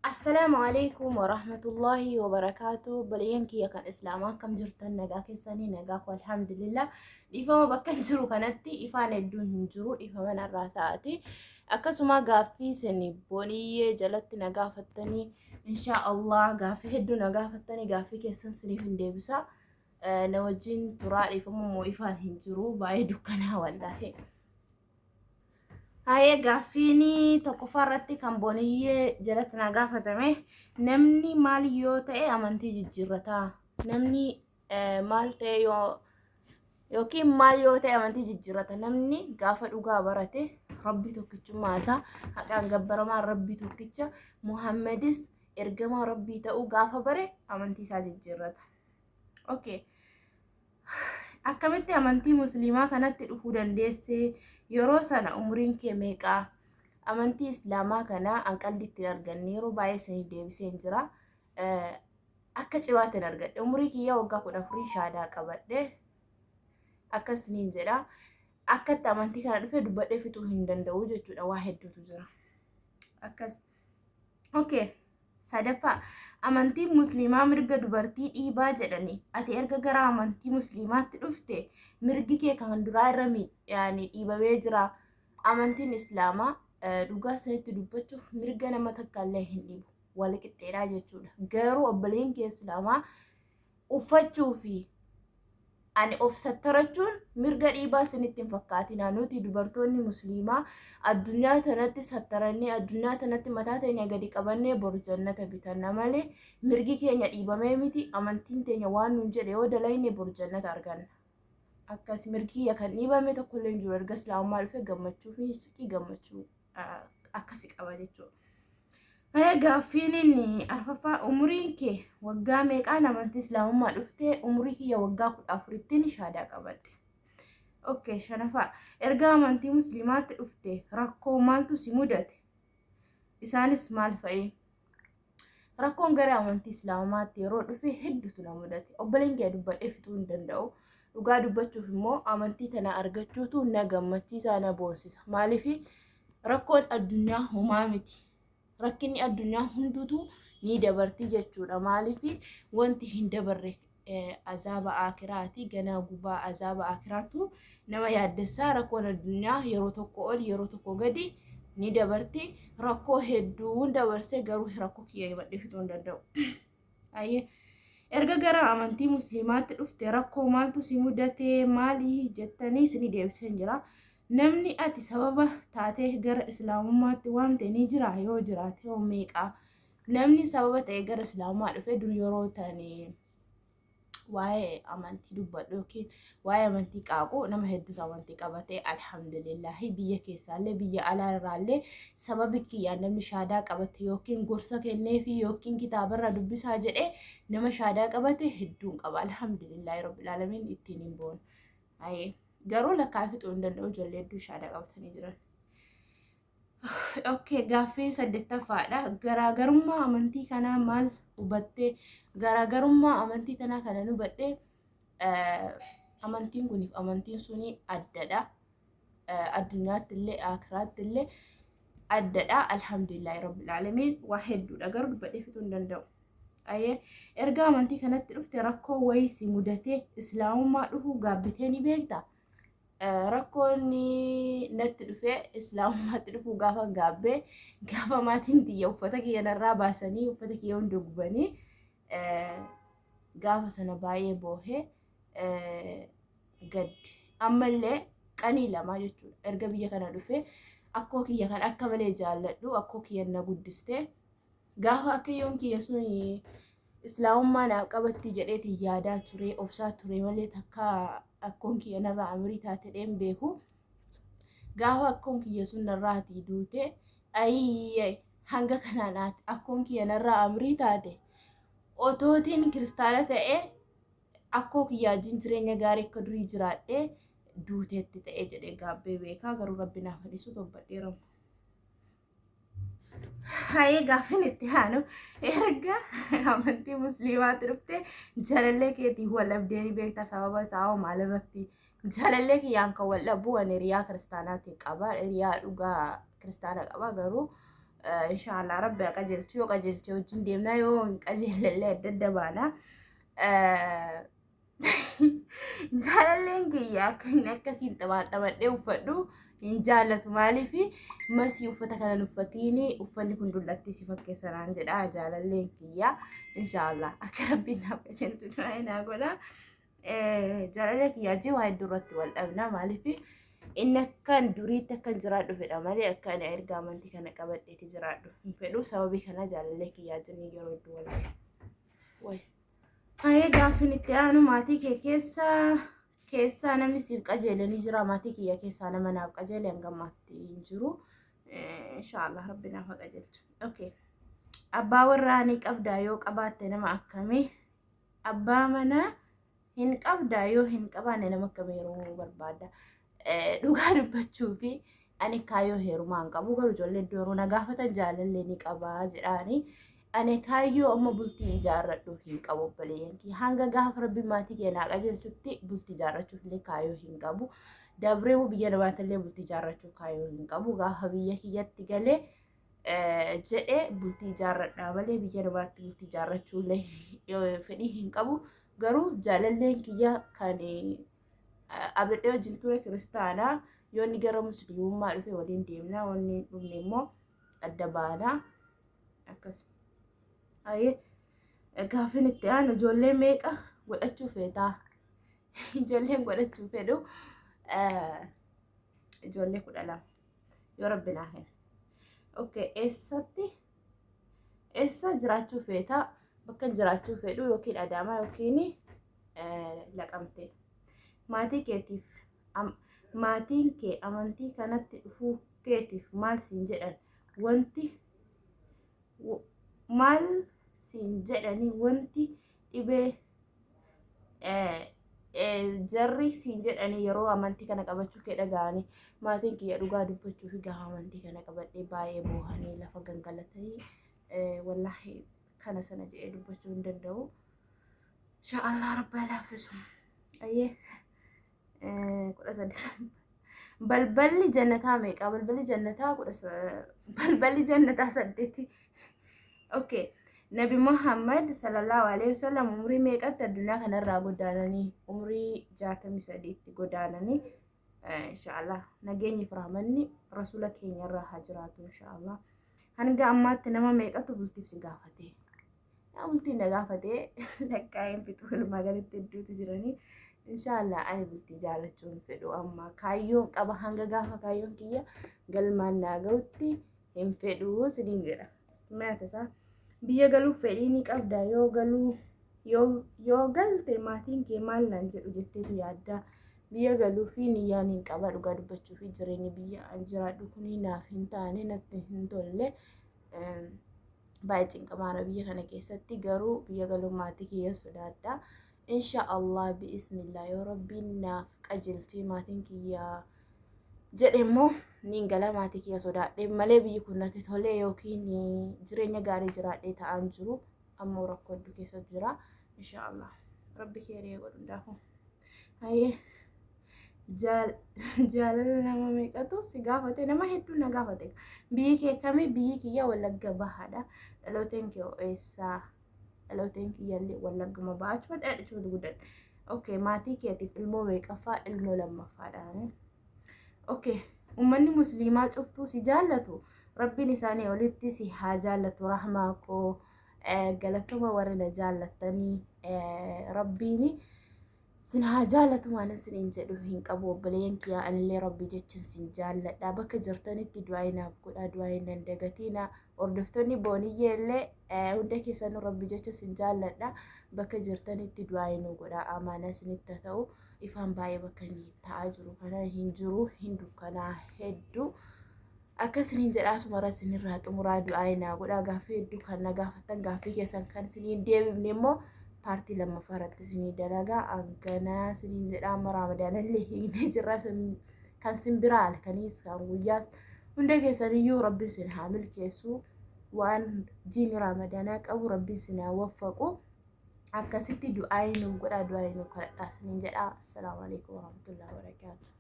السلام عليكم ورحمة الله وبركاته. بلينك يا كان إسلاما كم جرتن نجا كساني نجا والحمد لله. إفا ما بكن جرو كانتي إفا ندون هنجرو إفا من الرثاتي أكسما غافي سني بوني جلت نجا فتني إن شاء الله غافي هدو نجا فتني غافي كسان سني هندبسا نوجين ترى إفا مو إفا هنجرو بايدو كنا والله. Haye gaafiin tokkoffaa irratti kan booniyyee jalatti na gaafatame namni maal yoo ta'e amantii jijjiirrata. Namni maal ta'e yookiin maal yoo ta'e amantii jijjiirrata. Namni gaafa dhugaa barate rabbi tokkichummaa isaa haqaan gabbaramaa rabbi tokkicha Muhammadis ergamaa rabbii ta'uu gaafa bare amantii isaa jijjiirrata. Okay. Akkamitti amantii musliimaa kanatti dhufuu dandeesse? Yeroo sana umriin kee meeqa? Amantii islaamaa kana anqalditti arganne yeroo baay'ee isin deebisee jira. Akka cimaatti argadhe umrii kiyya waggaa 14 shaadaa qabadhe akkasiniin jedha. Akkatti amantii kana dhufe dubbadhee fixuu hin danda'u jechuudha. Waa hedduutu jira. Akkas. Okay. Sadaffaa amantii musliimaa mirga dubartii dhiibaa jedhani. Ati erga gara amantii musliimaatti dhufte mirgi kee kan duraa irra dhiibamee jira. Amantiin islaamaa dhugaa sanitti dubbachuuf mirga nama takkaallee hin dhiibu. Wal qixxeedhaa jechuudha. Garuu obboleen kee islaamaa uffachuu fi ani of sattarachuun mirga dhiibaa sanitti hin fakkaatina. Nuti dubartoonni musliimaa addunyaa tanatti sattarannee addunyaa tanatti mataa teenya gadi qabannee boru jannata bitanna malee mirgi keenya dhiibamee miti. Amantiin teenya waan nuun jedhe yoo dalayne boru jannata arganna. Akkas mirgi kiyya kan dhiibame tokkollee hin jiru. Erga islaamummaa dhufe gammachuu fi siqii gammachuu akkasi qaba jechuudha. Gaaffiin inni arfaffaa umriin kee waggaa meeqaan amantii islaamummaa dhufte? Umrii kiyya waggaa 14tti shaadaa qabadhe. Okay, shanaffaa erga amantii musliimaatti dhufte rakkoo maaltu si mudate? Isaanis maal fa'i? Rakkoon gara amantii islaamummaatti yeroo dhufe hedduutu na mudate. Obboleen kee dubbadhee fixuu hin danda'u. Dhugaa dubbachuuf immoo amantii tana argachuutu na gammachiisa na boonsisa. Maaliif rakkoon addunyaa homaa miti. Rakkinni addunyaa hunduutu ni dabarti jechuudha. Maaliif wanti hin dabarre azaaba akiraati. Ganaa gubaa azaaba akiraatu nama yaaddessaa. Rakkoon addunyaa yeroo tokko ol yeroo tokko gadi ni dabarti. Rakkoo hedduun dabarsee garuu rakkoo kiyya himadhee fixuu hin danda'u. Erga gara amantii musliimaatti dhufte rakkoo maaltu si mudate? Maali jettanii isin deebisee jira. Namni ati sababa taatee gara islaamummaatti waan ta'e ni jira yoo jiraate yoo meeqa? Namni sababa ta'e gara islaamummaa dhufe dur yeroo ta'anii waa'ee amantii dubbadhu yookiin waa'ee amantii qaaqu nama hedduutu amantii qabatee alhamdulillahi biyya keessaallee biyya alaarraallee sababi kiyyaan namni shaadaa qabate yookiin gorsa kenneefi yookiin kitaabarra dubbisaa jedhee nama shaadaa qabate hedduun qaba. Alhamdulillahi rabbil aalamiin ittiin hin boonu. Garuu lakkaa fixuu hin danda'u ijoollee hedduu shaadaa qabatanii jiran. Okay, gaaffiin 8ffaadha. Garaagarummaa amantii kanaa maal hubatte? Garaagarummaa amantii kanaa kana nu hubadhe amantiin kuniif amantiin suni addadha. Addunyaatti illee akiraatti illee addadha. Alhamdulillahi rabbil aalamiin waa hedduudha garuu dubbadhee fixuu hin danda'u. Erga amantii kanatti dhufte rakkoo wayii si mudate islaamummaa dhufuu gaabbitee ni beekta? Rakkoonni natti dhufe islaamummaatti dhufuu gaafa gaabbee gaafa maatiin xiyya uffata kiyya narraa baasanii uffata kiyya hunda gubanii gaafa sana baay'ee boohee gaddi. Ammallee qanii lama jechuudha. Erga biyya kana dhufe akkoo kiyya kan akka malee jaalladhu akkoo kiyya na guddiste gaafa akkayyoon kiyya sun islaamummaa naaf qabatti jedheeti yaadaa ture obsaa ture malee takka akkoon kiyya narraa amrii taate dheen beeku. Gaafa akkoon kiyya sun narraati duute ayyee hanga kanaanaati akkoon kiyya narraa amrii taate otootiin kiristaana ta'e akkoo kiyyaa wajjin jireenya gaarii akka durii jiraadhee duuteetti ta'e jedhee gaabbee beekaa. Garuu rabbi naaf hadisu tobbadheeramu. Gaaffiin itti aanu erga amantii musliimaatti dhufte jaalallee keetiif wal dhabdee beekta? Sababa isaa maalirratti? Jaalallee kiyyaan kan wal dhabu ani riyaa kiristaanaatti qaba. Riyaa dhugaa kiristaana qaba garuu inshallah rabbi qajeelchu yoo qajeelche wajjin deemna yoo hin qajeellee adda baana jaalalleen kiyya akkasiin xabaadhee uffadhu hin jaallatu maaliif masii uffata kanan uffatiini uffanni kun dullatti si fakkeessanaan jedha jaalalleen kiyya inshallah akka rabbiin naaf qajeelchu du'aa godha jaalallee kiyya jiwa hedduurratti wal dhabna maaliif inni akkan duriitti akkan jiraadhu fedha malee akka ani erga amantii kana qabadheeti jiraadhu hin fedhu sababii kana jaalallee kiyyaa jenni yeroo hedduu wal Haye gaafin itti aanu maatii kee keessaa namni siif qajeelanii jira maatii kiyya keessaa nama naaf qajeele hanga ammaatti hin jiru inshallah rabbi naaf qajeelchu okay abbaa warraa ni qabdaa yoo qabaatte nama akkamii abbaa mana hin qabdaa yoo hin qabaanne nama akkamii yeroo barbaada dhugaa dubbachuu fi ani kaayoo heerumaa hin qabu garuu ijoollee iddoo na gaafatan jaalallee ni qabaa jedhaani Ane kayyoo amma bultii ijaarradhu hin qabu obboleeyyanki hanga gaafa rabbi maatii keenyaa qajeelchutti bultii ijaarrachuuf illee kayyoo hin qabu dabreemu biyya namaatillee bultii ijaarrachuuf kayyoo hin qabu gaafa biyya kiyyatti galee jedhee bultii ijaarradhaa malee biyya namaatti bultii ijaarrachuu illee fedhii hin qabu garuu jaalalleen kiyya kan abidhee wajjin ture kiristaanaa yoo inni gara musliimummaa dhufe waliin deemna wanni dhumne immoo adda baanaa akkasuma. Aye gaafin itti aanu ijoollee meeqa godhachuu feetaa ijoolleen godhachuu fedhu ijoollee 12 yoo rabbi naa kenna okay eessa jiraachuu feetaa bakka jiraachuu fedhu yookiin Adaamaa yookiin Laqamtee maatiin kee amantii kanatti dhufuu keetiif maal siin jedhan wanti maal siin jedhanii wanti dhibee jarri siin jedhanii yeroo amantii kana qabachuu kee dhaga'anii maatiin kiyya dhugaa dubbachuu fi gaafa amantii kana qabadhee baay'ee boohanii lafa gangalatanii wallahi kana sana jedhee dubbachuu hin danda'u inshallah rabbi laafisu ayyee 13 balballi jannataa meeqa balballi jannataa 8 okay Nabi Muhammad sallallahu alaihi wasallam umrii meeqatti addunyaa kanarraa godaananii umrii 63tti godaananii inshallah nageenyi firaamanni rasuula keenyarraa haa jiraatu inshallah hanga ammaatti nama meeqatu bultiif si gaafate bultiin na gaafate lakkaa'een fixuu magaalatti hedduutu jiranii inshallah ani bultii jaalachuun fedhu amma kaayyoon qaba hanga gaafa kaayyoon kiyya galmaan naa ga'utti hin fedhu siniin jedha maatasaa biyya galuu fedhii ni qabda yoo galte maatiin kee maal naan jedhu jetteetu yaadda biyya galuu fi niyyaan hin qaba dhugaa dubbachuu fi jireenyi biyya an jiraadhu kuni naaf hin taane natti hin tolle baay'ee cinqamaara biyya kana keessatti garuu biyya galuu maatii kiyya sodaadha inshallah bi'ismillah yoo rabbiin naaf qajeelchee maatiin kiyya jedhemmoo niin gala maatii kiyya sodaadhe malee biyyi kun natti tolee yookiin jireenya gaarii jiraadhee ta'an jiru ammoo rakkoo hedduu keessa jira inshallah rabbi keeree godhu ndaafu haye jaalala nama meeqatu si gaafate nama hedduu na gaafate biyyi kee kamii biyyi kiyya Wallagga Bahaadha dhalooteen kee eessaa dhalooteen kiyya illee Wallagguma Bahaa achuma dhadhachuutu guddadha okay maatii keetiif ilmoo meeqaffaa ilmoo lammaffaadhaan okay ummanni musliimaa cuftuu si jaallatu rabbiin isaanii olitti si haa jaallatu rahmaa koo galatuma warra na jaallatanii rabbiin sin haa jaallatu waan sin jedhu hin qabu obboleeyyan kiyya anillee rabbii jechan sin jaalladha bakka jirtanitti du'aa naaf godha du'aa nan dagatina hordoftoonni booniyyee illee hunda keessanuu rabbii jecha sin jaalladha bakka jirtanitti du'aa nu godha amaana sinitti ta'u ifaan baay'ee bakka inni ta'aa jiru kana hin jiru hin dukkanaa hedduu akkasiniin jedhaa sumara sinirraa xumuraa du'aa naa godha gaaffii hedduu kan na gaafatan gaaffii keessan kan siniin deebifne immoo paartii lammaffaa irratti sinii dalagaa hanganaa siniin jedhaa amma raamadaanallee hiiknee jirra kan sin biraa halkaniis kan guyyaas hunda keessaniyyuu rabbiin sin haa milkeessu waan jiini raamadaanaa qabu rabbiin sin haa waffaqu akkasitti du'aa nu godha du'aa nu kadhadhaa siniin jedhaa. Assalaamu alaikum warahmatullahi wabarakatuh.